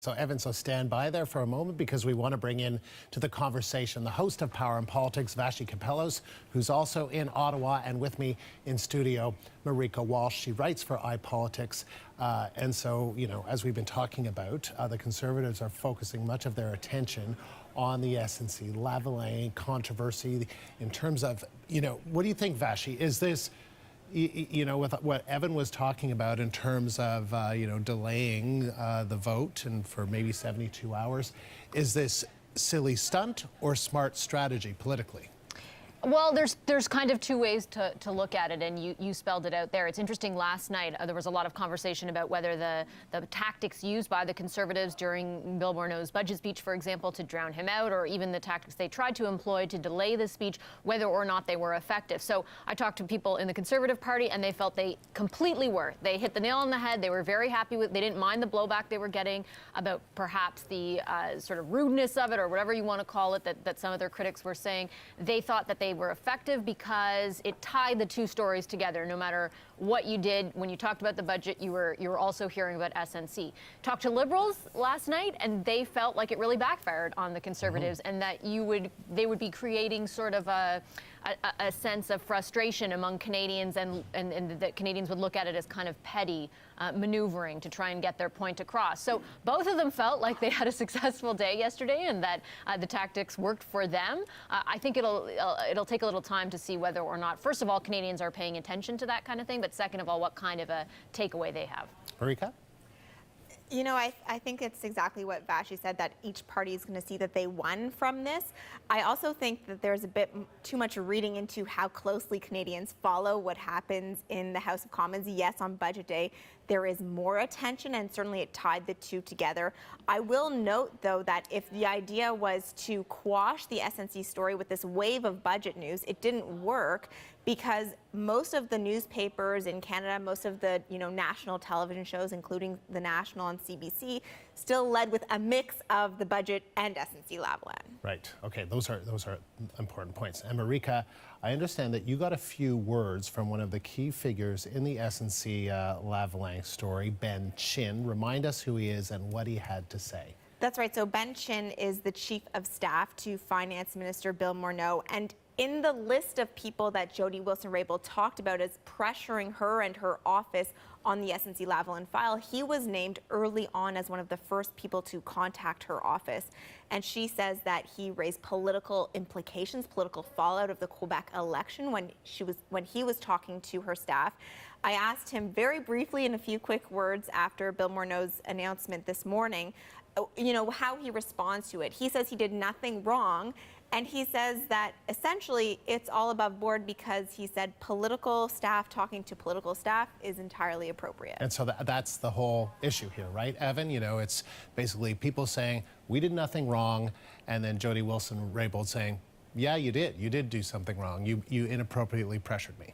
So, Evan, stand by there for a moment because we want to bring in to the conversation the host of Power and Politics, Vassy Kapelos, who's also in Ottawa, and with me in studio, Marieke Walsh. She writes for iPolitics. And so, as we've been talking about, the Conservatives are focusing much of their attention on the SNC-Lavalin controversy in terms of, what do you think, Vassy? Is this... with what Evan was talking about in terms of, delaying the vote and for maybe 72 hours, is this silly stunt or smart strategy politically? Well, there's kind of two ways to look at it, and you spelled it out there. It's interesting, last night there was a lot of conversation about whether the tactics used by the Conservatives during Bill Morneau's budget speech, for example, to drown him out, or even the tactics they tried to employ to delay the speech, whether or not they were effective. So I talked to people in the Conservative Party, and they felt they completely were. They hit the nail on the head. They were very happy with. They didn't mind the blowback they were getting about perhaps the sort of rudeness of it, or whatever you want to call it, that some of their critics were saying. They thought that they were effective because it tied the two stories together. No matter what you did, when you talked about the budget, you were also hearing about SNC. Talked to Liberals last night, and they felt like it really backfired on the Conservatives, and that they would be creating sort of a sense of frustration among Canadians, and that Canadians would look at it as kind of petty maneuvering to try and get their point across. So both of them felt like they had a successful day yesterday, and that the tactics worked for them. I think it'll take a little time to see whether or not, first of all, Canadians are paying attention to that kind of thing, but second of all, what kind of a takeaway they have. Marieke? I think it's exactly what Vassy said, that each party is going to see that they won from this. I also think that there's a bit too much reading into how closely Canadians follow what happens in the House of Commons. Yes, on Budget Day, there is more attention, and certainly it tied the two together. I will note, though, that if the idea was to quash the SNC story with this wave of budget news, it didn't work, because most of the newspapers in Canada, most of the national television shows, including the National and CBC, still led with a mix of the budget and SNC-Lavalin. Right. Okay. Those are important points. And Marieke, I understand that you got a few words from one of the key figures in the SNC-Lavalin story, Ben Chin. Remind us who he is and what he had to say. That's right. So Ben Chin is the Chief of Staff to Finance Minister Bill Morneau, and in the list of people that Jody Wilson-Raybould talked about as pressuring her and her office on the SNC-Lavalin file, he was named early on as one of the first people to contact her office. And she says that he raised political implications, political fallout of the Quebec election when he was talking to her staff. I asked him very briefly in a few quick words after Bill Morneau's announcement this morning, how he responds to it. He says he did nothing wrong. And he says that essentially it's all above board because he said political staff talking to political staff is entirely appropriate. And so that's the whole issue here, right, Evan? It's basically people saying, we did nothing wrong, and then Jody Wilson-Raybould saying, yeah, you did. You did do something wrong. You inappropriately pressured me.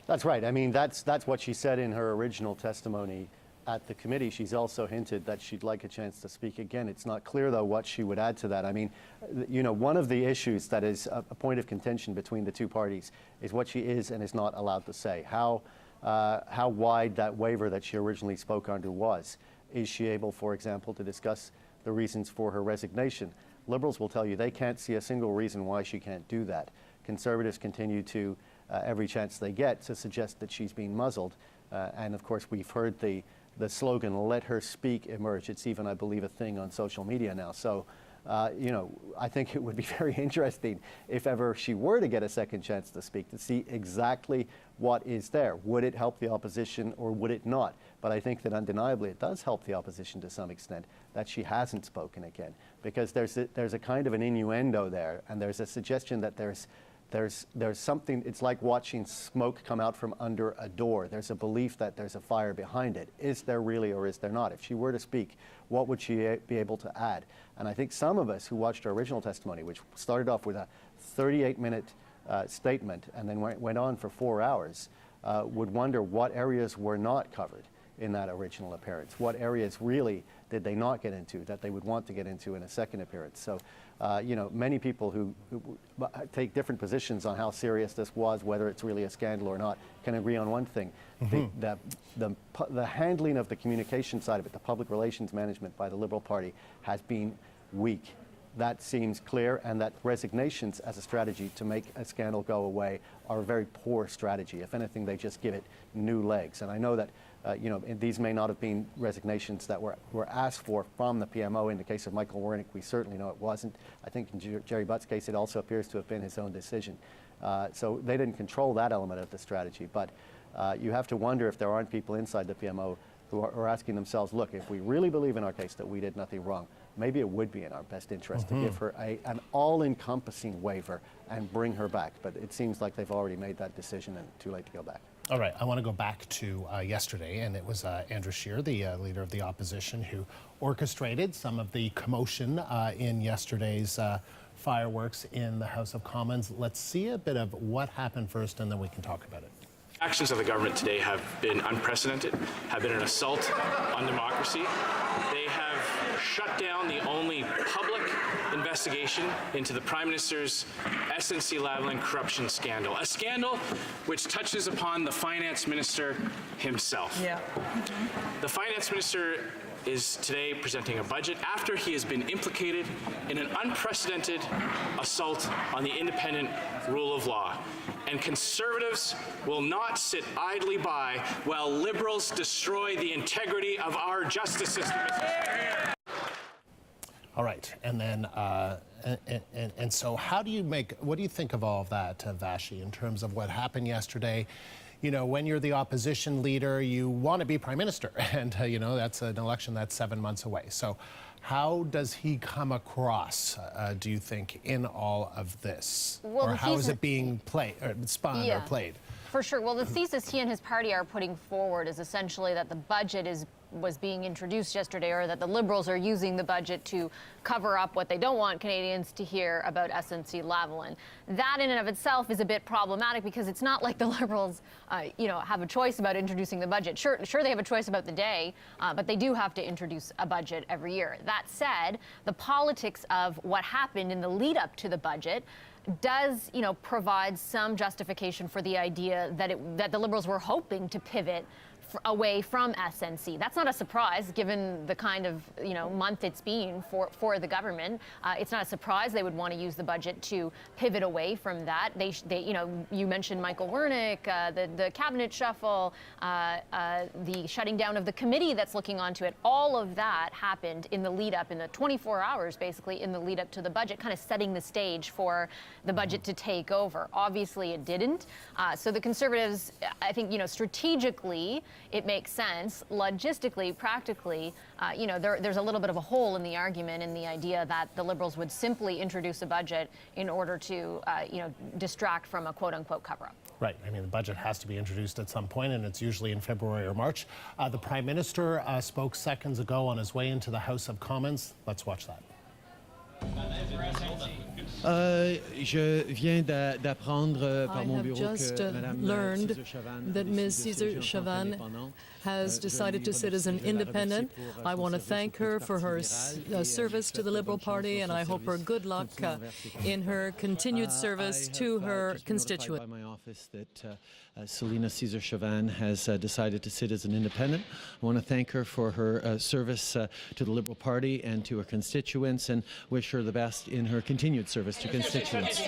That's right. I mean, that's what she said in her original testimony at the committee. She's also hinted that she'd like a chance to speak again. It's not clear, though, what she would add to that. I mean, one of the issues that is a point of contention between the two parties is what she is and is not allowed to say. How wide that waiver that she originally spoke under was. Is she able, for example, to discuss the reasons for her resignation? Liberals will tell you they can't see a single reason why she can't do that. Conservatives continue to, every chance they get, to suggest that she's being muzzled. And of course, we've heard the slogan, let her speak, emerge. It's even, I believe, a thing on social media now. So, I think it would be very interesting if ever she were to get a second chance to speak, to see exactly what is there. Would it help the opposition or would it not? But I think that undeniably it does help the opposition to some extent that she hasn't spoken again, because there's a kind of an innuendo there, and there's a suggestion that there's something. It's like watching smoke come out from under a door. There's a belief that there's a fire behind it. Is there really, or is there not? If she were to speak, what would she be able to add? And I think some of us who watched her original testimony, which started off with a 38-minute statement and then went on for 4 hours, would wonder what areas were not covered in that original appearance, what areas really did they not get into that they would want to get into in a second appearance. So, you know, many people who take different positions on how serious this was, whether it's really a scandal or not, can agree on one thing. The handling of the communication side of it, the public relations management by the Liberal Party, has been weak. That seems clear, and that resignations as a strategy to make a scandal go away are a very poor strategy. If anything, they just give it new legs. And I know that you know, these may not have been resignations that were asked for from the PMO. In the case of Michael Wernick, we certainly know it wasn't. I think in Jerry Butt's case, it also appears to have been his own decision. So they didn't control that element of the strategy. But you have to wonder if there aren't people inside the PMO who are asking themselves, look, if we really believe in our case that we did nothing wrong, maybe it would be in our best interest to give her an all-encompassing waiver and bring her back. But it seems like they've already made that decision and too late to go back. All right, I want to go back to yesterday, and it was Andrew Scheer, the leader of the opposition, who orchestrated some of the commotion in yesterday's fireworks in the House of Commons. Let's see a bit of what happened first, and then we can talk about it. Actions of the government today have been unprecedented, have been an assault on democracy. They have shut down the only public investigation into the Prime Minister's SNC-Lavalin corruption scandal, a scandal which touches upon the Finance Minister himself. Yeah. The Finance Minister is today presenting a budget after he has been implicated in an unprecedented assault on the independent rule of law. And Conservatives will not sit idly by while Liberals destroy the integrity of our justice system. All right, and then, and so how do you what do you think of all of that, Vashi, in terms of what happened yesterday? You know, when you're the opposition leader, you want to be prime minister, and you know, that's an election that's 7 months away. So how does he come across, do you think, in all of this? Well, or how is it being played, or spun or played? For sure. Well, the thesis he and his party are putting forward is essentially that the budget was being introduced yesterday, or that the Liberals are using the budget to cover up what they don't want Canadians to hear about SNC-Lavalin. That in and of itself is a bit problematic, because it's not like the Liberals, you know, have a choice about introducing the budget. Sure, they have a choice about the day, but they do have to introduce a budget every year. That said, the politics of what happened in the lead up to the budget does, you know, provide some justification for the idea that the Liberals were hoping to pivot away from SNC. That's not a surprise, given the kind of, you know, month it's been for the government. It's not a surprise they would want to use the budget to pivot away from that. They you know, you mentioned Michael Wernick, the cabinet shuffle, the shutting down of the committee that's looking onto it. All of that happened in the lead up, in the 24 hours, basically, in the lead up to the budget, kind of setting the stage for the budget to take over. Obviously, it didn't. So the Conservatives, I think, you know, strategically, it makes sense. Logistically, practically, you know, there's a little bit of a hole in the argument, in the idea that the Liberals would simply introduce a budget in order to, you know, distract from a quote-unquote cover-up. Right. I mean, the budget has to be introduced at some point, and it's usually in February or March. The Prime Minister spoke seconds ago on his way into the House of Commons. Let's watch that. Je viens d'apprendre par mon bureau que Madame learned César Chavannes that Ms. César Chavannes has decided to sit as an independent. I want to thank her for her service to the Liberal Party, and I hope her good luck in her continued service to her constituents. By my office that Selina César Chavannes has decided to sit as an independent. I want to thank her for her service to the Liberal Party and to her constituents, and wish her the best in her continued service to constituents.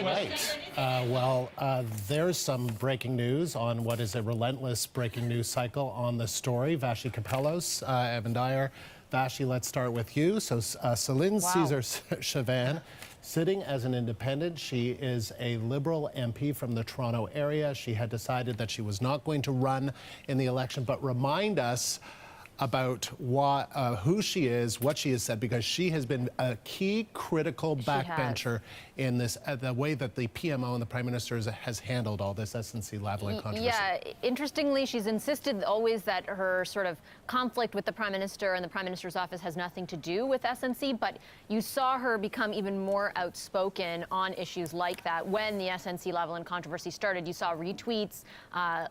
Right. Well, there's some breaking news on what is a relentless breaking news cycle on the story. Vashi Capellos, Evan Dyer. Vashi, let's start with you. So Céline César Chavannes, sitting as an independent. She is a Liberal MP from the Toronto area. She had decided that she was not going to run in the election, but remind us about who she is, what she has said, because she has been a key critical backbencher in this, the way that the PMO and the Prime Minister has handled all this SNC-Lavalin controversy. Yeah, interestingly, she's insisted always that her sort of conflict with the Prime Minister and the Prime Minister's office has nothing to do with SNC, but you saw her become even more outspoken on issues like that when the SNC-Lavalin controversy started. You saw retweets,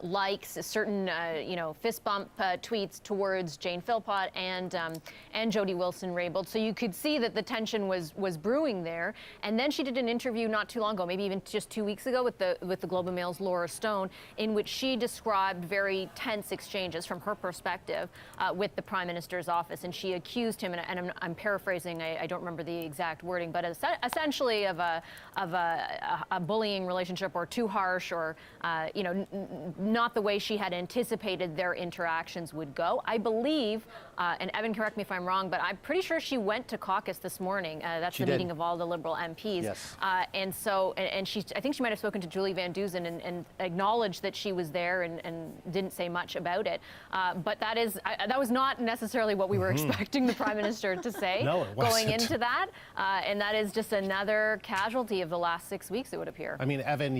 likes, certain, you know, fist bump tweets towards was Jane Philpott and Jody Wilson-Raybould. So you could see that the tension was brewing there. And then she did an interview not too long ago, maybe even just 2 weeks ago, with the Globe and Mail's Laura Stone, in which she described very tense exchanges from her perspective with the Prime Minister's office, and she accused him, and I'm paraphrasing, I don't remember the exact wording, but essentially of a bullying relationship, or too harsh, or not the way she had anticipated their interactions would go. I believe, and Evan, correct me if I'm wrong, but I'm pretty sure she went to caucus this morning. That's the meeting of all the Liberal MPs. Yes. And I think she might have spoken to Julie Van Dusen and acknowledged that she was there and didn't say much about it. But that was not necessarily what we were expecting the Prime Minister to say going into that. And that is just another casualty of the last 6 weeks, it would appear. I mean, Evan,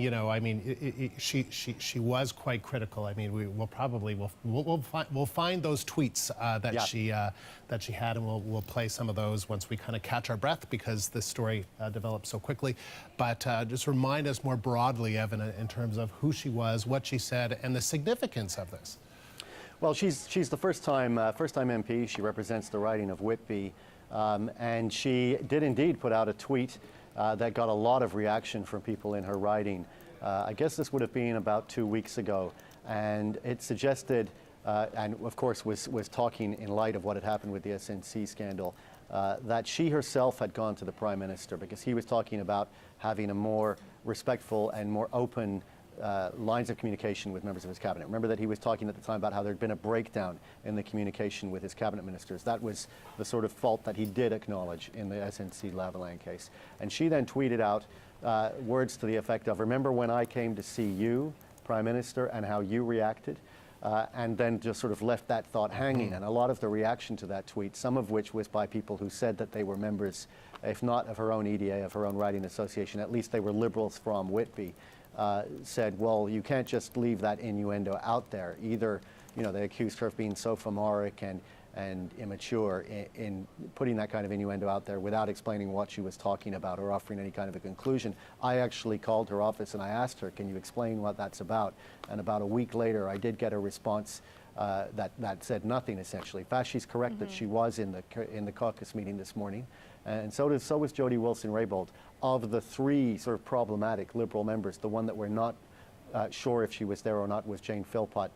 she was quite critical. I mean, we'll find those tweets that she had, and we'll play some of those once we kind of catch our breath, because this story developed so quickly. But just remind us more broadly, Evan, in terms of who she was, what she said, and the significance of this. Well, she's the first-time MP. She represents the riding of Whitby, and she did indeed put out a tweet that got a lot of reaction from people in her riding. I guess this would have been about 2 weeks ago, and it suggested, and of course was talking in light of what had happened with the SNC scandal, that she herself had gone to the Prime Minister, because he was talking about having a more respectful and more open lines of communication with members of his cabinet. Remember that he was talking at the time about how there had been a breakdown in the communication with his cabinet ministers. That was the sort of fault that he did acknowledge in the SNC-Lavalin case. And she then tweeted out words to the effect of, "Remember when I came to see you, Prime Minister, and how you reacted?" And then just sort of left that thought hanging. And a lot of the reaction to that tweet, some of which was by people who said that they were members, if not of her own EDA, of her own riding association, at least they were Liberals from Whitby, said, well, you can't just leave that innuendo out there. Either, they accused her of being sophomoric and immature in putting that kind of innuendo out there without explaining what she was talking about or offering any kind of a conclusion. I actually called her office and I asked her, can you explain what that's about? And about a week later, I did get a response that said nothing, essentially. In fact, she's correct that she was in the caucus meeting this morning, and so was Jody Wilson-Raybould. Of the three sort of problematic Liberal members, the one that we're not sure if she was there or not was Jane Philpott.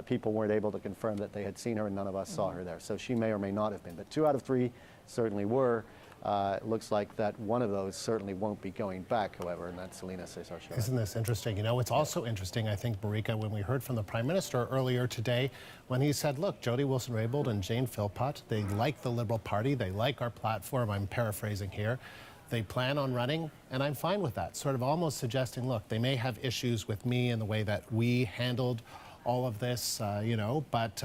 People weren't able to confirm that they had seen her, and none of us saw her there. So she may or may not have been. But 2 out of 3 certainly were. It looks like that one of those certainly won't be going back, however, and that's Salina Cesar-Chavin. Isn't this interesting? It's also interesting, I think, Marieke, when we heard from the Prime Minister earlier today, when he said, look, Jody Wilson-Raybould and Jane Philpott, they like the Liberal Party, they like our platform, I'm paraphrasing here. They plan on running, and I'm fine with that. Sort of almost suggesting, look, they may have issues with me and the way that we handled all of this, but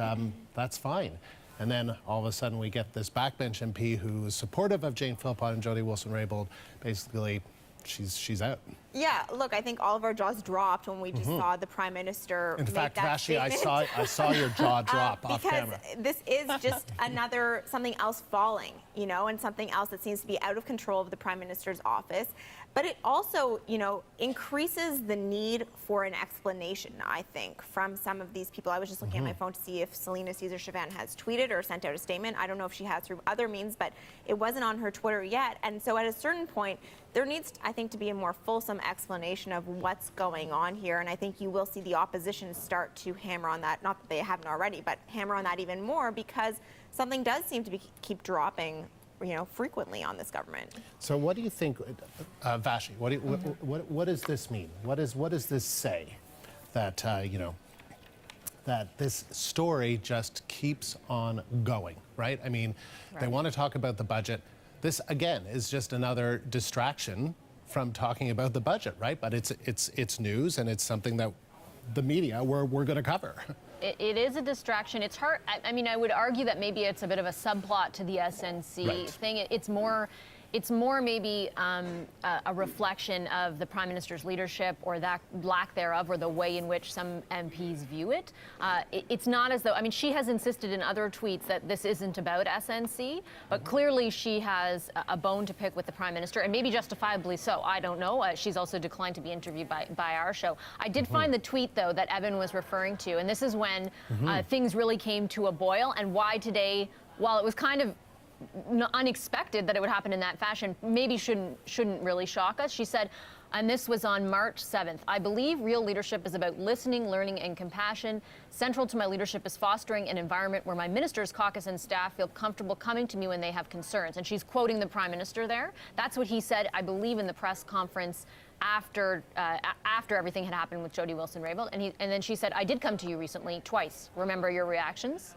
that's fine. And then all of a sudden we get this backbench MP who is supportive of Jane Philpott and Jody Wilson-Raybould. Basically, she's out. Yeah, look, I think all of our jaws dropped when we just saw the Prime Minister make that statement. In fact, I saw your jaw drop off camera. Because this is just something else falling, and something else that seems to be out of control of the Prime Minister's office. But it also, increases the need for an explanation, I think, from some of these people. I was just looking at my phone to see if Salina Cesar-Chavin has tweeted or sent out a statement. I don't know if she has through other means, but it wasn't on her Twitter yet. And so at a certain point, there needs, I think, to be a more fulsome explanation of what's going on here. And I think you will see the opposition start to hammer on that. Not that they haven't already, but hammer on that even more, because something does seem to keep dropping frequently on this government. So what do you think, Vashi, what does this mean? What does this say? That, that this story just keeps on going, right? I mean, They want to talk about the budget. This, again, is just another distraction from talking about the budget, right? But it's news, and it's something that the media we're going to cover. It is a distraction. It's hard. I mean, I would argue that maybe it's a bit of a subplot to the SNC thing. It's more it's more maybe a reflection of the Prime Minister's leadership or that lack thereof, or the way in which some MPs view it. It's not as though, I mean, she has insisted in other tweets that this isn't about SNC, but clearly she has a bone to pick with the Prime Minister, and maybe justifiably so. I don't know. She's also declined to be interviewed by our show. I did find the tweet, though, that Evan was referring to, and this is when things really came to a boil, and why today, while it was kind of unexpected that it would happen in that fashion, maybe shouldn't really shock us. She said, and this was on March 7th, "I believe real leadership is about listening, learning, and compassion. Central to my leadership is fostering an environment where my ministers, caucus, and staff feel comfortable coming to me when they have concerns." And she's quoting the Prime Minister there. That's what he said, I believe, in the press conference after everything had happened with Jody Wilson-Raybould. And then she said, "I did come to you recently, twice. Remember your reactions?"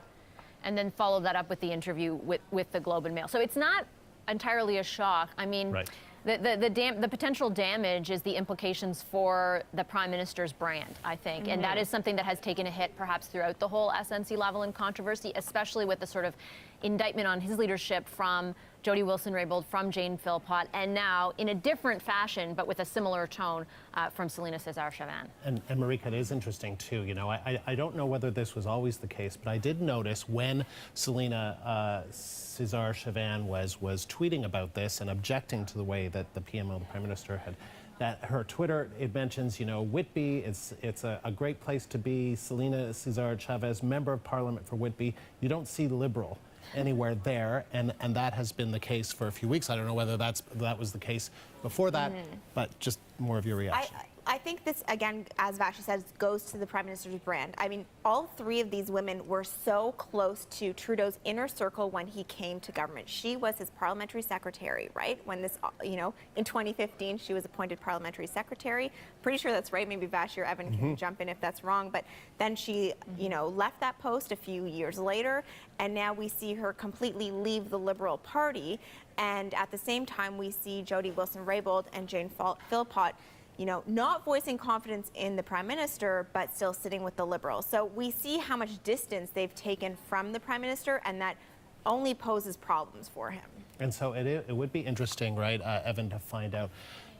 And then followed that up with the interview with the Globe and Mail. So it's not entirely a shock. I mean, Right. the potential damage is the implications for the Prime Minister's brand, I think. And that is something that has taken a hit perhaps throughout the whole SNC-Lavalin controversy, especially with the sort of indictment on his leadership from Jody Wilson-Raybould, from Jane Philpott, and now in a different fashion, but with a similar tone, from Selina Cesar-Chavannes. And Marieke, it is interesting too. You know, I don't know whether this was always the case, but I did notice when Selina Cesar-Chavannes was tweeting about this and objecting to the way that the PMO, the Prime Minister, had, that her Twitter, it mentions, you know, Whitby, it's a great place to be. Selina Cesar-Chavannes, Member of Parliament for Whitby. You don't see Liberal anywhere there, and that has been the case for a few weeks. I don't know whether that was the case before that, but just more of your reaction. I think this, again, as Vashi says, goes to the Prime Minister's brand. I mean, all three of these women were so close to Trudeau's inner circle when he came to government. She was his parliamentary secretary, right? When this, you know, in 2015, she was appointed parliamentary secretary. Pretty sure that's right. Maybe Vashi or Evan can jump in if that's wrong. But then she, you know, left that post a few years later, and now we see her completely leave the Liberal Party. And at the same time, we see Jody Wilson-Raybould and Jane Philpott, you know, not voicing confidence in the Prime Minister, but still sitting with the Liberals. So we see how much distance they've taken from the Prime Minister, and that only poses problems for him. And so it would be interesting, right, Evan, to find out,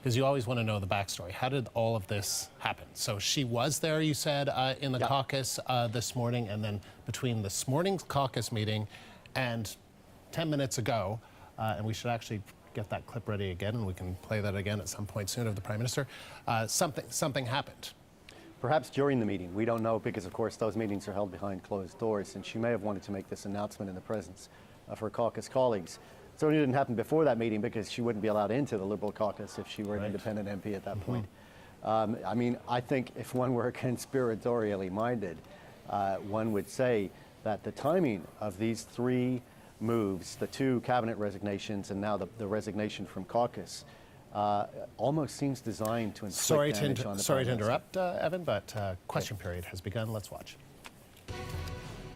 because you always want to know the backstory. How did all of this happen? So she was there, you said, in the caucus this morning, and then between this morning's caucus meeting and 10 minutes ago, and we should actually get that clip ready again, and we can play that again at some point soon of the Prime Minister. Something happened. Perhaps during the meeting. We don't know, because of course those meetings are held behind closed doors, and she may have wanted to make this announcement in the presence of her caucus colleagues. So it didn't happen before that meeting, because she wouldn't be allowed into the Liberal caucus if she were an independent MP at that point. I mean, I think if one were conspiratorially minded, one would say that the timing of these three moves, the two cabinet resignations and now the resignation from caucus, almost seems designed to inflict damage on the Prime Minister. Sorry to interrupt, Evan, but question period has begun. Let's watch.